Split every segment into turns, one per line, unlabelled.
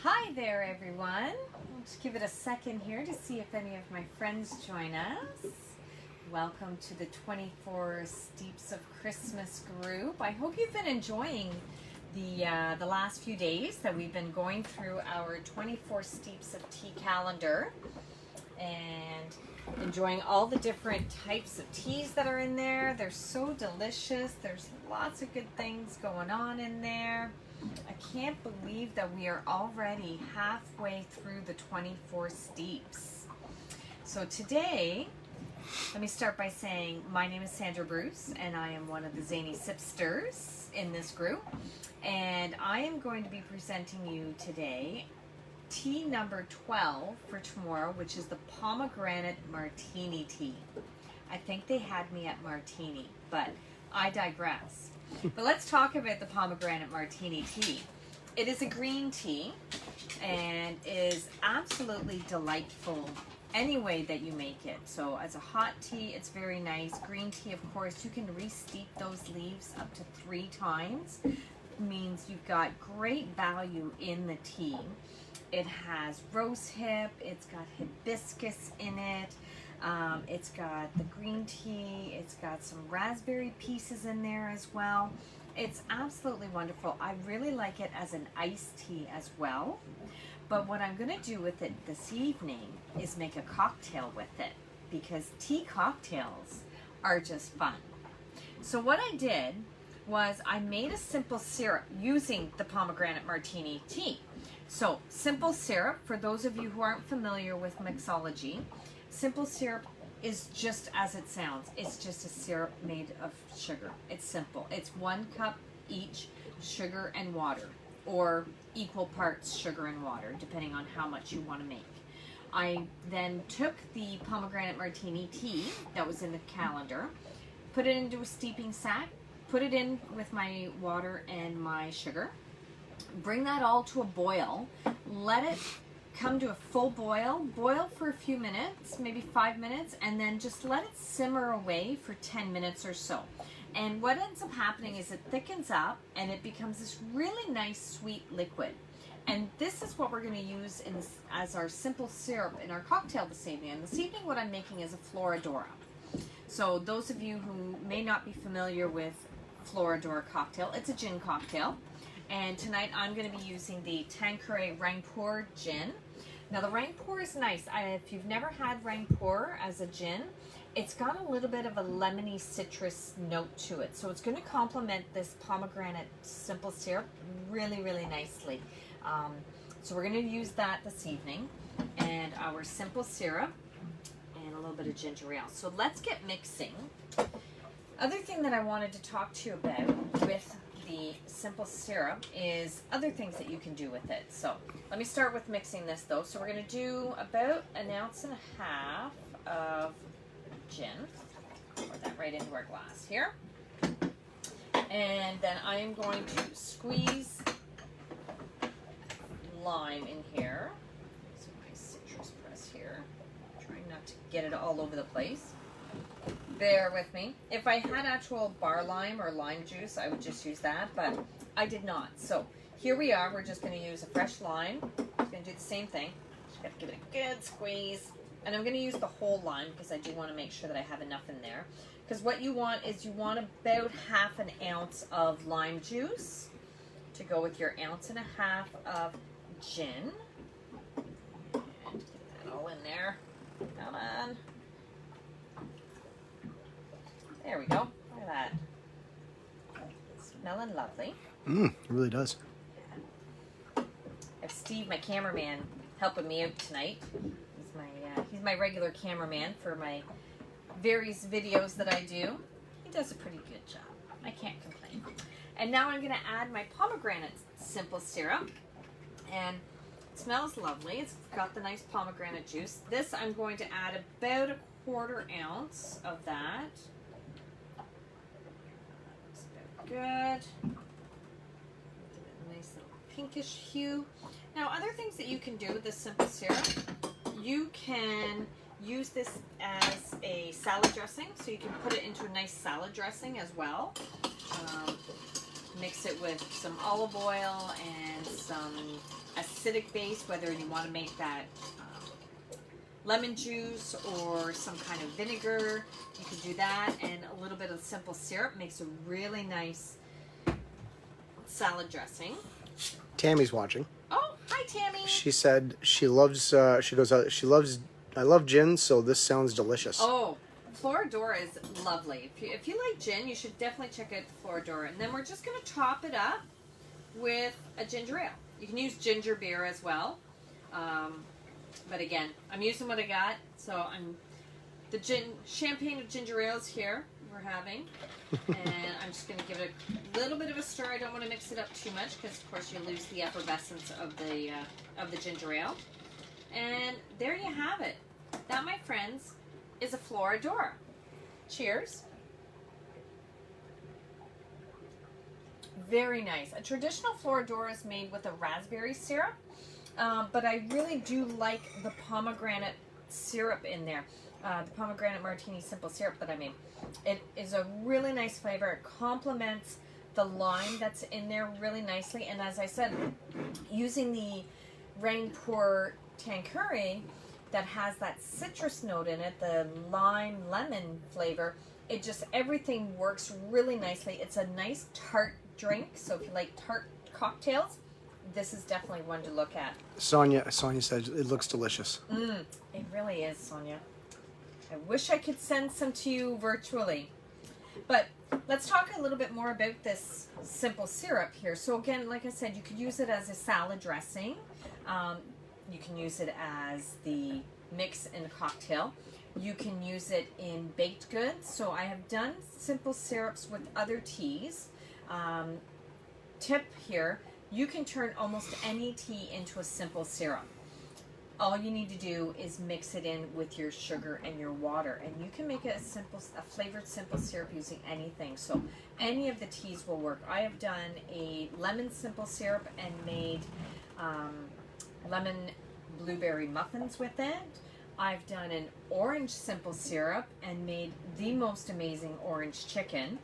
Hi there, everyone. I'll just give it a second here to see if any of my friends join us. Welcome to the 24 Steeps of Christmas group. I hope you've been enjoying the last few days that we've been going through our 24 Steeps of Tea calendar and enjoying all the different types of teas that are in there. They're so delicious. There's lots of good things going on in there. I can't believe that we are already halfway through the 24 steeps. So today, let me start by saying my name is Sandra Bruce and I am one of the Zany Sipsters in this group. And I am going to be presenting you today tea number 12 for tomorrow, which is the Pomegranate Martini tea. I think they had me at Martini, but I digress. But let's talk about the Pomegranate Martini tea. It is a green tea and is absolutely delightful any way that you make it. So as a hot tea, it's very nice. Green tea, of course, you can re-steep those leaves up to 3 times. It means you've got great value in the tea. It has rosehip, it's got hibiscus in it. It's got the green tea, it's got some raspberry pieces in there as well. It's absolutely wonderful. I really like it as an iced tea as well. But what I'm going to do with it this evening is make a cocktail with it, because tea cocktails are just fun. So what I did was I made a simple syrup using the Pomegranate Martini tea. So simple syrup, for those of you who aren't familiar with mixology, simple syrup is just as it sounds. It's just a syrup made of sugar. It's simple. It's 1 cup each, sugar and water, or equal parts sugar and water, depending on how much you want to make. I then took the Pomegranate Martini tea that was in the calendar, put it into a steeping sack, put it in with my water and my sugar, bring that all to a boil, let it come to a full boil, boil for a few minutes, maybe 5 minutes, and then just let it simmer away for 10 minutes or so. And what ends up happening is it thickens up and it becomes this really nice sweet liquid. And this is what we're going to use as our simple syrup in our cocktail this evening. And this evening what I'm making is a Floridora. So those of you who may not be familiar with Floridora cocktail, it's a gin cocktail. And tonight I'm going to be using the Tanqueray Rangpur gin. Now the Rangpur is nice. If you've never had Rangpur as a gin, it's got a little bit of a lemony citrus note to it. So it's going to complement this pomegranate simple syrup really, really nicely. So we're going to use that this evening, and our simple syrup and a little bit of ginger ale. So let's get mixing. Other thing that I wanted to talk to you about with the simple syrup is other things that you can do with it. So let me start with mixing this though. So we're going to do about 1.5 ounces of gin. Pour that right into our glass here. And then I am going to squeeze lime in here. So my citrus press here. Trying not to get it all over the place. Bear with me. If I had actual bar lime or lime juice, I would just use that, but I did not. So here we are. We're just going to use a fresh lime. I'm going to do the same thing. Just got to give it a good squeeze. And I'm going to use the whole lime because I do want to make sure that I have enough in there. Because what you want is you want about 1/2 ounce of lime juice to go with your 1.5 ounces of gin. And get that all in there. Come on. There we go. Look at that. It's smelling lovely.
It really does.
I have Steve, my cameraman, helping me out tonight. He's my regular cameraman for my various videos that I do. He does a pretty good job. I can't complain. And now I'm going to add my pomegranate simple syrup. And it smells lovely. It's got the nice pomegranate juice. This I'm going to add about 1/4 ounce of that. Good. Nice little pinkish hue. Now, other things that you can do with this simple syrup, you can use this as a salad dressing, so you can put it into a nice salad dressing as well. Mix it with some olive oil and some acidic base, whether you want to make that lemon juice or some kind of vinegar, you can do that. And a little bit of simple syrup makes a really nice salad dressing.
Tammy's watching.
Oh, hi Tammy.
She said she loves, I love gin, so this sounds delicious.
Oh, Floridora is lovely. If you like gin, you should definitely check out the Floridora. And then we're just going to top it up with a ginger ale. You can use ginger beer as well. But again, I'm using what I got. So the champagne of ginger ales here we're having. And I'm just going to give it a little bit of a stir. I don't want to mix it up too much because, of course, you lose the effervescence of the ginger ale. And there you have it. That, my friends, is a Floridora. Cheers. Very nice. A traditional Floridora is made with a raspberry syrup, but I really do like the pomegranate syrup in there. The pomegranate martini simple syrup that I made. It is a really nice flavor. It complements the lime that's in there really nicely. And as I said, using the Rainpour Tanqueray that has that citrus note in it, the lime lemon flavor, it just, everything works really nicely. It's a nice tart drink, so if you like tart cocktails, this is definitely one to look at.
Sonia said it looks delicious.
It really is, Sonia. I wish I could send some to you virtually. But let's talk a little bit more about this simple syrup here. So again, like I said, you could use it as a salad dressing. You can use it as the mix in a cocktail. You can use it in baked goods. So I have done simple syrups with other teas. Tip here, you can turn almost any tea into a simple syrup. All you need to do is mix it in with your sugar and your water, and you can make a flavored simple syrup using anything. So any of the teas will work. I have done a lemon simple syrup and made lemon blueberry muffins with it. I've done an orange simple syrup and made the most amazing orange chicken.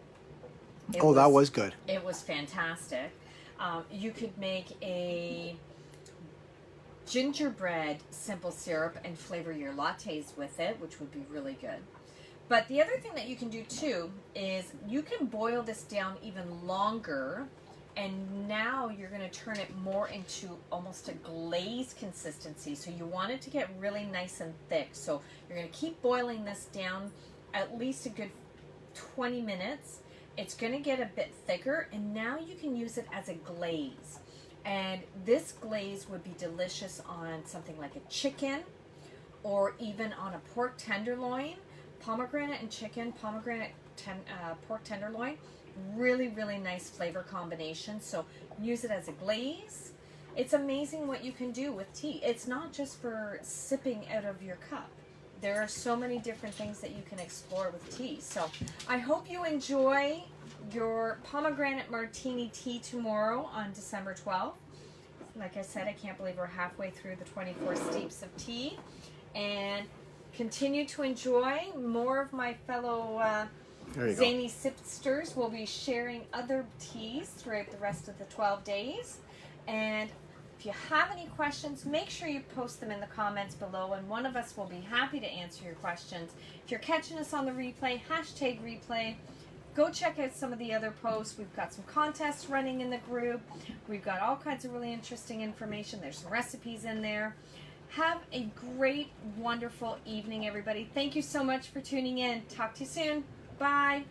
That was good.
It was fantastic. You could make a gingerbread simple syrup and flavor your lattes with it, which would be really good. But the other thing that you can do too is you can boil this down even longer, and now you're going to turn it more into almost a glaze consistency. So you want it to get really nice and thick. So you're going to keep boiling this down at least a good 20 minutes. It's going to get a bit thicker, and now you can use it as a glaze. And this glaze would be delicious on something like a chicken or even on a pork tenderloin. Pomegranate and chicken, pork tenderloin. Really, really nice flavor combination. So use it as a glaze. It's amazing what you can do with tea. It's not just for sipping out of your cup. There are so many different things that you can explore with tea. So I hope you enjoy your pomegranate martini tea tomorrow on December 12th. Like I said, I can't believe we're halfway through the 24 steeps of tea. And continue to enjoy more of my fellow zany sipsters. Will be sharing other teas throughout the rest of the 12 days. And if you have any questions, make sure you post them in the comments below, and one of us will be happy to answer your questions. If you're catching us on the replay, #replay. Go check out some of the other posts. We've got some contests running in the group. We've got all kinds of really interesting information. There's some recipes in there. Have a great, wonderful evening, everybody. Thank you so much for tuning in. Talk to you soon. Bye.